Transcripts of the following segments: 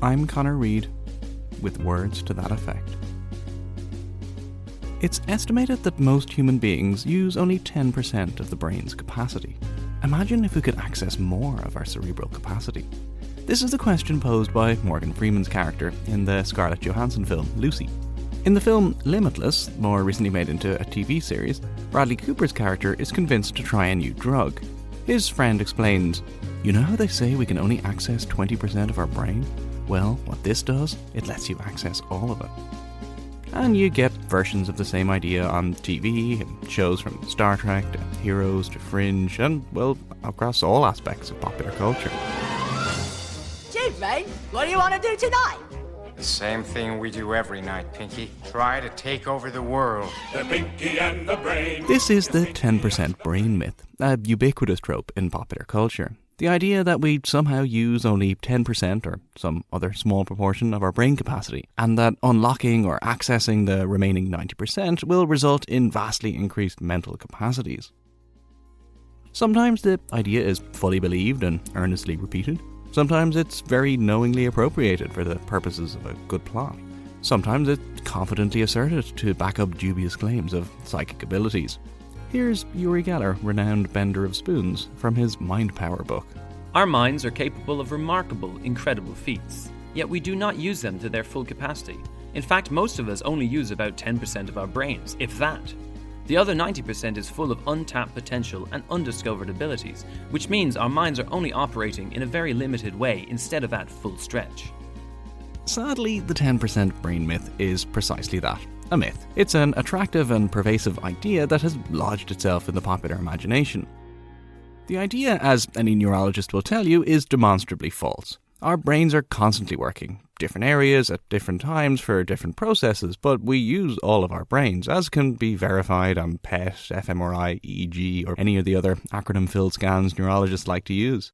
I'm Connor Reid, with words to that effect. It's estimated that most human beings use only 10% of the brain's capacity. Imagine if we could access more of our cerebral capacity. This is the question posed by Morgan Freeman's character in the Scarlett Johannson film Lucy. In the film Limitless, more recently made into a TV series, Bradley Cooper's character is convinced to try a new drug. His friend explains, "You know how they say we can only access 20% of our brain? Well, what this does, it lets you access all of it." And you get versions of the same idea on TV, and shows from Star Trek to Heroes to Fringe, and, well, across all aspects of popular culture. Gee, mate, what do you want to do tonight? The same thing we do every night, Pinky. Try to take over the world. The Pinky and the Brain. This is the 10% brain myth, a ubiquitous trope in popular culture. The idea that we somehow use only 10% or some other small proportion of our brain capacity, and that unlocking or accessing the remaining 90% will result in vastly increased mental capacities. Sometimes the idea is fully believed and earnestly repeated. Sometimes it's very knowingly appropriated for the purposes of a good plot. Sometimes it's confidently asserted to back up dubious claims of psychic abilities. Here's Uri Geller, renowned bender of spoons, from his Mind Power book. Our minds are capable of remarkable, incredible feats, yet we do not use them to their full capacity. In fact, most of us only use about 10% of our brains, if that. The other 90% is full of untapped potential and undiscovered abilities, which means our minds are only operating in a very limited way instead of at full stretch. Sadly, the 10% brain myth is precisely that, a myth. It's an attractive and pervasive idea that has lodged itself in the popular imagination. The idea, as any neurologist will tell you, is demonstrably false. Our brains are constantly working, different areas at different times for different processes, but we use all of our brains, as can be verified on PET, fMRI, EEG, or any of the other acronym-filled scans neurologists like to use.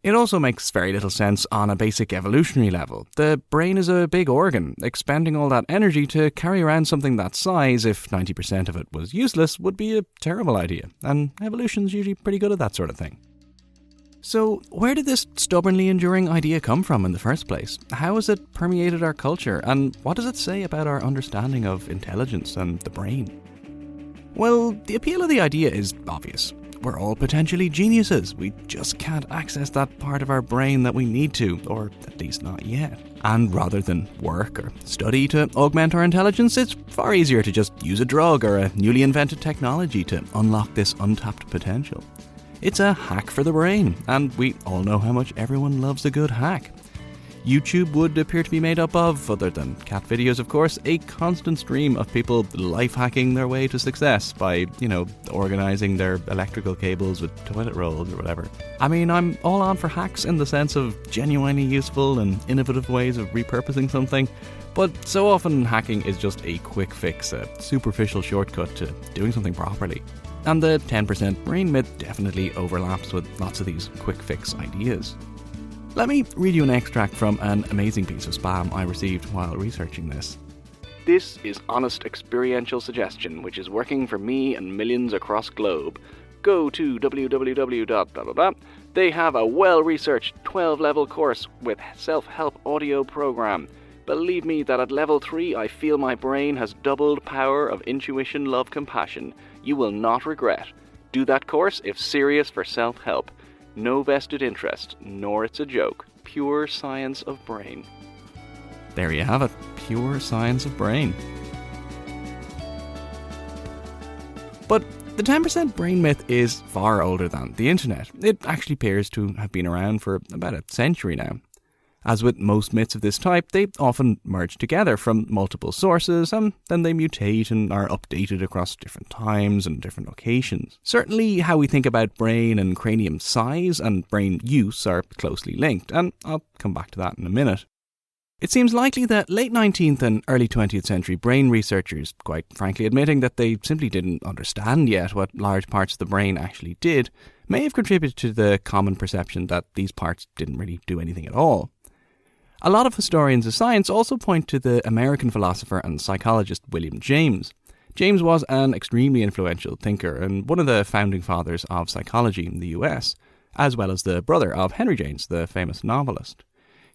It also makes very little sense on a basic evolutionary level. The brain is a big organ. Expending all that energy to carry around something that size, if 90% of it was useless, would be a terrible idea, and evolution's usually pretty good at that sort of thing. So, where did this stubbornly enduring idea come from in the first place? How has it permeated our culture, and what does it say about our understanding of intelligence and the brain? Well, the appeal of the idea is obvious. We're all potentially geniuses. We just can't access that part of our brain that we need to, or at least not yet. And rather than work or study to augment our intelligence, it's far easier to just use a drug or a newly invented technology to unlock this untapped potential. It's a hack for the brain, and we all know how much everyone loves a good hack. YouTube would appear to be made up of, other than cat videos of course, a constant stream of people life hacking their way to success by, organising their electrical cables with toilet rolls or whatever. I mean, I'm all on for hacks in the sense of genuinely useful and innovative ways of repurposing something, but so often hacking is just a quick fix, a superficial shortcut to doing something properly. And the 10% brain myth definitely overlaps with lots of these quick fix ideas. Let me read you an extract from an amazing piece of spam I received while researching this. "This is honest experiential suggestion which is working for me and millions across globe. Go to www.blah. They have a well-researched 12-level course with self-help audio program. Believe me that at level 3 I feel my brain has doubled power of intuition, love, compassion. You will not regret. Do that course if serious for self-help. No vested interest, nor it's a joke. Pure science of brain." There you have it. Pure science of brain. But the 10% brain myth is far older than the internet. It actually appears to have been around for about a century now. As with most myths of this type, they often merge together from multiple sources, and then they mutate and are updated across different times and different locations. Certainly, how we think about brain and cranium size and brain use are closely linked, and I'll come back to that in a minute. It seems likely that late 19th and early 20th century brain researchers, quite frankly admitting that they simply didn't understand yet what large parts of the brain actually did, may have contributed to the common perception that these parts didn't really do anything at all. A lot of historians of science also point to the American philosopher and psychologist William James. James was an extremely influential thinker and one of the founding fathers of psychology in the US, as well as the brother of Henry James, the famous novelist.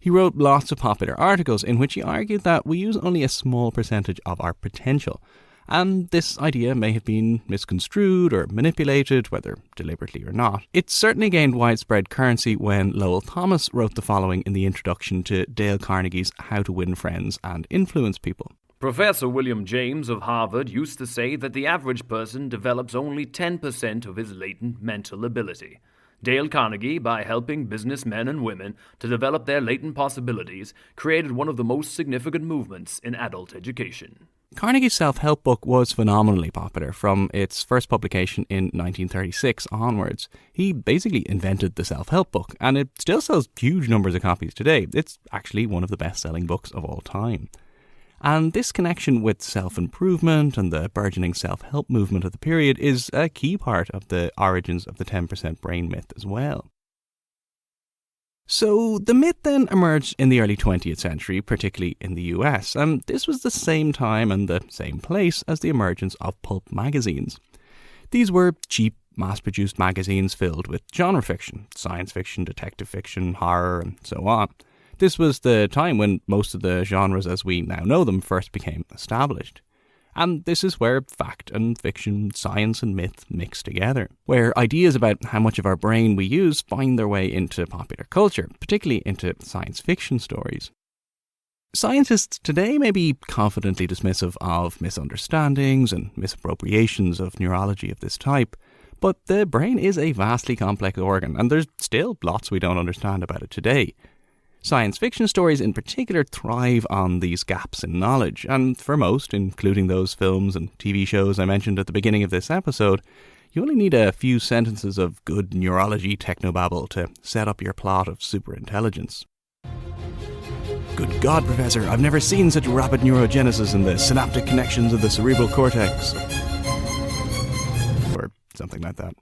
He wrote lots of popular articles in which he argued that we use only a small percentage of our potential, and this idea may have been misconstrued or manipulated, whether deliberately or not. It certainly gained widespread currency when Lowell Thomas wrote the following in the introduction to Dale Carnegie's How to Win Friends and Influence People. Professor William James of Harvard used to say that the average person develops only 10% of his latent mental ability. Dale Carnegie, by helping businessmen and women to develop their latent possibilities, created one of the most significant movements in adult education. Carnegie's self-help book was phenomenally popular from its first publication in 1936 onwards. He basically invented the self-help book, and it still sells huge numbers of copies today. It's actually one of the best-selling books of all time. And this connection with self-improvement and the burgeoning self-help movement of the period is a key part of the origins of the 10% brain myth as well. So the myth then emerged in the early 20th century, particularly in the US, and this was the same time and the same place as the emergence of pulp magazines. These were cheap, mass-produced magazines filled with genre fiction, science fiction, detective fiction, horror, and so on. This was the time when most of the genres as we now know them first became established. And this is where fact and fiction, science and myth mix together, where ideas about how much of our brain we use find their way into popular culture, particularly into science fiction stories. Scientists today may be confidently dismissive of misunderstandings and misappropriations of neurology of this type, but the brain is a vastly complex organ, and there's still lots we don't understand about it today. Science fiction stories in particular thrive on these gaps in knowledge, and for most, including those films and TV shows I mentioned at the beginning of this episode, you only need a few sentences of good neurology technobabble to set up your plot of superintelligence. Good God, Professor, I've never seen such rapid neurogenesis in the synaptic connections of the cerebral cortex. Or something like that.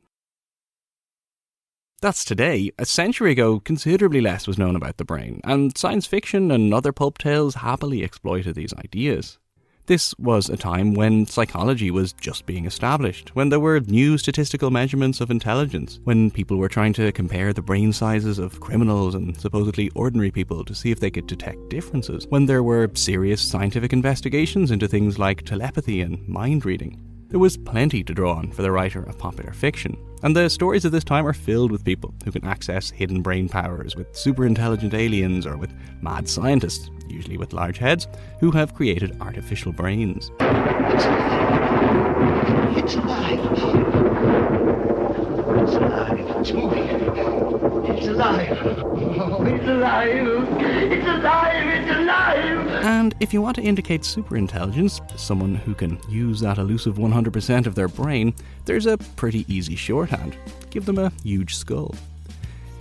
That's today. A century ago, considerably less was known about the brain, and science fiction and other pulp tales happily exploited these ideas. This was a time when psychology was just being established, when there were new statistical measurements of intelligence, when people were trying to compare the brain sizes of criminals and supposedly ordinary people to see if they could detect differences, when there were serious scientific investigations into things like telepathy and mind reading. There was plenty to draw on for the writer of popular fiction, and the stories of this time are filled with people who can access hidden brain powers, with super-intelligent aliens, or with mad scientists, usually with large heads, who have created artificial brains. It's alive! It's alive! It's moving! It's alive! Oh, it's alive! It's alive! It's alive! And if you want to indicate superintelligence, someone who can use that elusive 100% of their brain, there's a pretty easy shorthand. Give them a huge skull.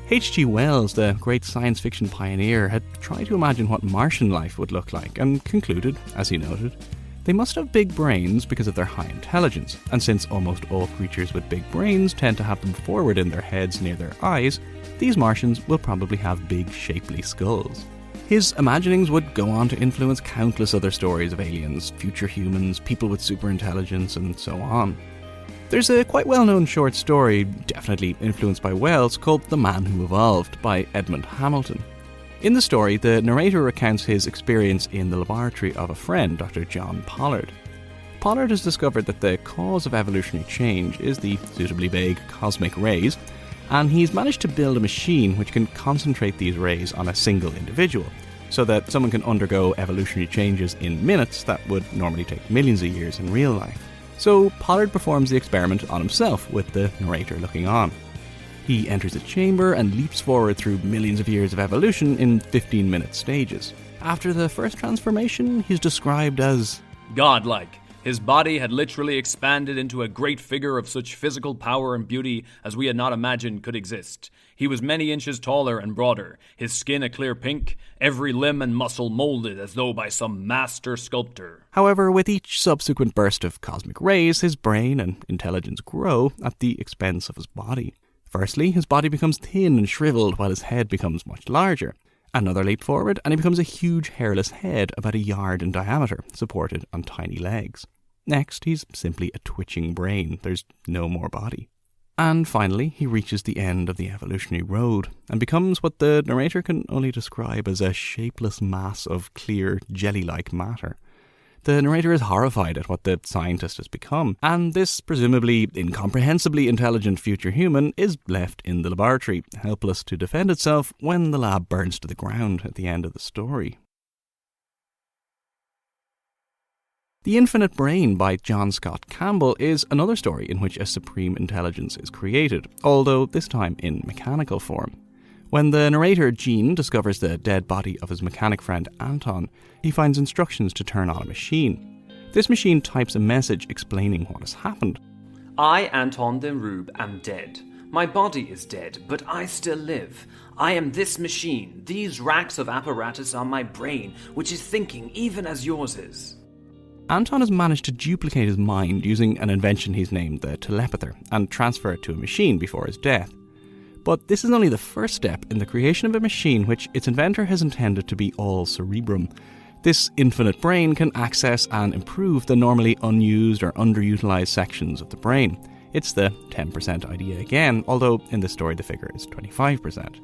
H.G. Wells, the great science fiction pioneer, had tried to imagine what Martian life would look like and concluded, as he noted, they must have big brains because of their high intelligence, and since almost all creatures with big brains tend to have them forward in their heads near their eyes, these Martians will probably have big, shapely skulls. His imaginings would go on to influence countless other stories of aliens, future humans, people with superintelligence, and so on. There's a quite well-known short story, definitely influenced by Wells, called The Man Who Evolved by Edmund Hamilton. In the story, the narrator recounts his experience in the laboratory of a friend, Dr. John Pollard. Pollard has discovered that the cause of evolutionary change is the suitably vague cosmic rays, and he's managed to build a machine which can concentrate these rays on a single individual, so that someone can undergo evolutionary changes in minutes that would normally take millions of years in real life. So Pollard performs the experiment on himself, with the narrator looking on. He enters a chamber and leaps forward through millions of years of evolution in 15-minute stages. After the first transformation, he's described as godlike. His body had literally expanded into a great figure of such physical power and beauty as we had not imagined could exist. He was many inches taller and broader, his skin a clear pink, every limb and muscle molded as though by some master sculptor. However, with each subsequent burst of cosmic rays, his brain and intelligence grow at the expense of his body. Firstly, his body becomes thin and shriveled while his head becomes much larger. Another leap forward, and he becomes a huge hairless head about a yard in diameter, supported on tiny legs. Next, he's simply a twitching brain. There's no more body. And finally, he reaches the end of the evolutionary road and becomes what the narrator can only describe as a shapeless mass of clear, jelly-like matter. The narrator is horrified at what the scientist has become, and this presumably incomprehensibly intelligent future human is left in the laboratory, helpless to defend itself when the lab burns to the ground at the end of the story. The Infinite Brain by John Scott Campbell is another story in which a supreme intelligence is created, although this time in mechanical form. When the narrator, Gene, discovers the dead body of his mechanic friend Anton, he finds instructions to turn on a machine. This machine types a message explaining what has happened. I, Anton de Rube, am dead. My body is dead, but I still live. I am this machine. These racks of apparatus are my brain, which is thinking even as yours is. Anton has managed to duplicate his mind using an invention he's named the telepather and transfer it to a machine before his death. But this is only the first step in the creation of a machine which its inventor has intended to be all cerebrum. This infinite brain can access and improve the normally unused or underutilized sections of the brain. It's the 10% idea again, although in this story the figure is 25%.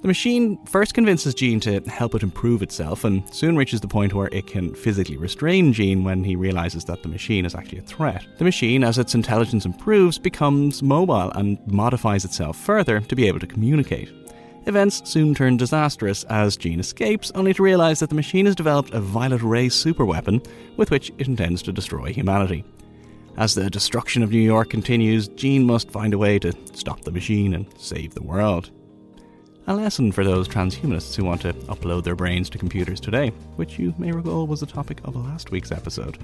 The machine first convinces Gene to help it improve itself and soon reaches the point where it can physically restrain Gene when he realizes that the machine is actually a threat. The machine, as its intelligence improves, becomes mobile and modifies itself further to be able to communicate. Events soon turn disastrous as Gene escapes, only to realize that the machine has developed a violet ray superweapon with which it intends to destroy humanity. As the destruction of New York continues, Gene must find a way to stop the machine and save the world. A lesson for those transhumanists who want to upload their brains to computers today, which you may recall was the topic of last week's episode.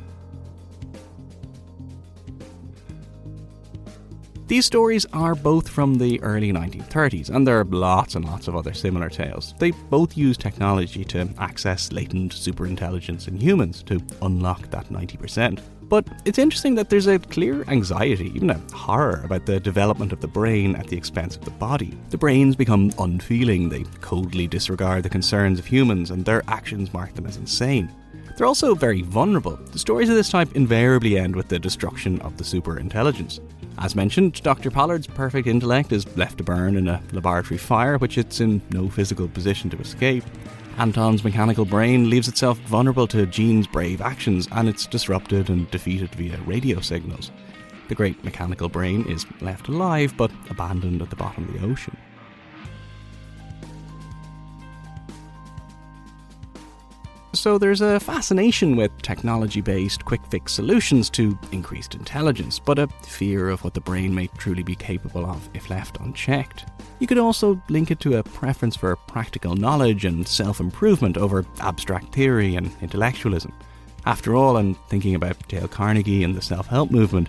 These stories are both from the early 1930s, and there are lots and lots of other similar tales. They both use technology to access latent superintelligence in humans to unlock that 90%. But it's interesting that there's a clear anxiety, even a horror, about the development of the brain at the expense of the body. The brains become unfeeling, they coldly disregard the concerns of humans, and their actions mark them as insane. They're also very vulnerable. The stories of this type invariably end with the destruction of the superintelligence. As mentioned, Dr. Pollard's perfect intellect is left to burn in a laboratory fire, which it's in no physical position to escape. Anton's mechanical brain leaves itself vulnerable to Gene's brave actions, and it's disrupted and defeated via radio signals. The great mechanical brain is left alive, but abandoned at the bottom of the ocean. So there's a fascination with technology-based quick-fix solutions to increased intelligence, but a fear of what the brain may truly be capable of if left unchecked. You could also link it to a preference for practical knowledge and self-improvement over abstract theory and intellectualism. After all, and thinking about Dale Carnegie and the self-help movement,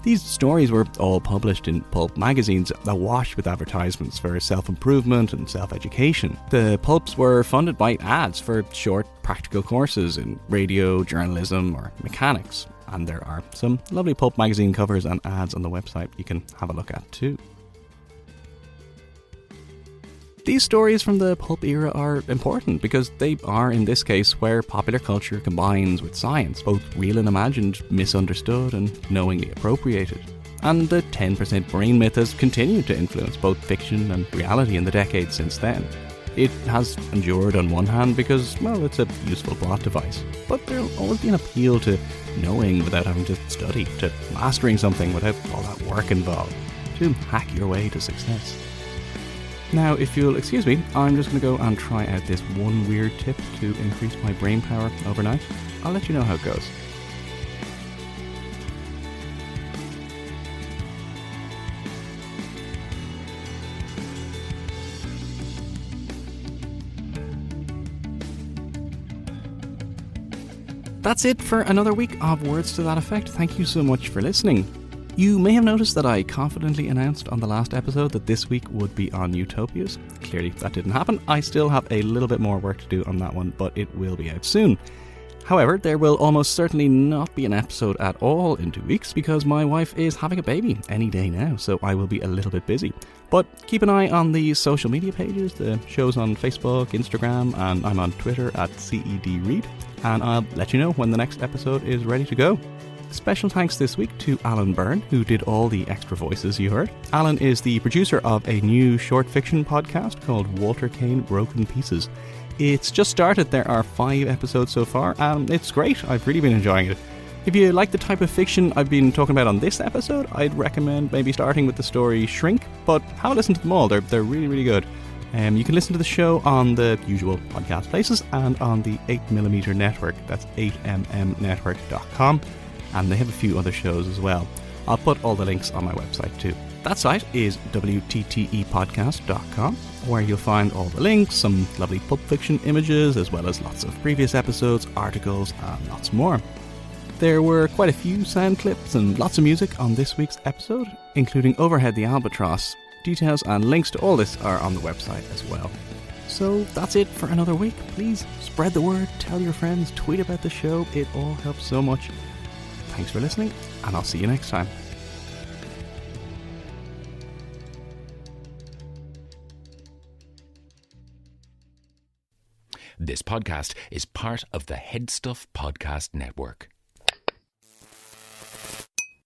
these stories were all published in pulp magazines awash with advertisements for self-improvement and self-education. The pulps were funded by ads for short practical courses in radio, journalism or mechanics. And there are some lovely pulp magazine covers and ads on the website you can have a look at too. These stories from the pulp era are important because they are, in this case, where popular culture combines with science, both real and imagined, misunderstood and knowingly appropriated. And the 10% brain myth has continued to influence both fiction and reality in the decades since then. It has endured on one hand because, well, it's a useful plot device, but there'll always be an appeal to knowing without having to study, to mastering something without all that work involved, to hack your way to success. Now, if you'll excuse me, I'm just going to go and try out this one weird tip to increase my brain power overnight. I'll let you know how it goes. That's it for another week of Words to That Effect. Thank you so much for listening. You may have noticed that I confidently announced on the last episode that this week would be on Utopias. Clearly that didn't happen. I still have a little bit more work to do on that one, but it will be out soon. However, there will almost certainly not be an episode at all in 2 weeks because my wife is having a baby any day now, so I will be a little bit busy. But keep an eye on the social media pages. The show's on Facebook, Instagram, and I'm on Twitter at CEDRead, and I'll let you know when the next episode is ready to go. Special thanks this week to Alan Byrne, who did all the extra voices you heard. Alan is the producer of a new short fiction podcast called Walter Kane Broken Pieces. It's just started, there are 5 episodes so far, and it's great. I've really been enjoying it. If you like the type of fiction I've been talking about on this episode, I'd recommend maybe starting with the story Shrink, but have a listen to them all. They're really, really good. You can listen to the show on the usual podcast places and on the 8mm network. That's 8mmnetwork.com. And they have a few other shows as well. I'll put all the links on my website too. That site is wttepodcast.com, where you'll find all the links, some lovely Pulp Fiction images, as well as lots of previous episodes, articles, and lots more. There were quite a few sound clips and lots of music on this week's episode, including Overhead the Albatross. Details and links to all this are on the website as well. So that's it for another week. Please spread the word, tell your friends, tweet about the show. It all helps so much. Thanks for listening, and I'll see you next time. This podcast is part of the Headstuff Podcast Network.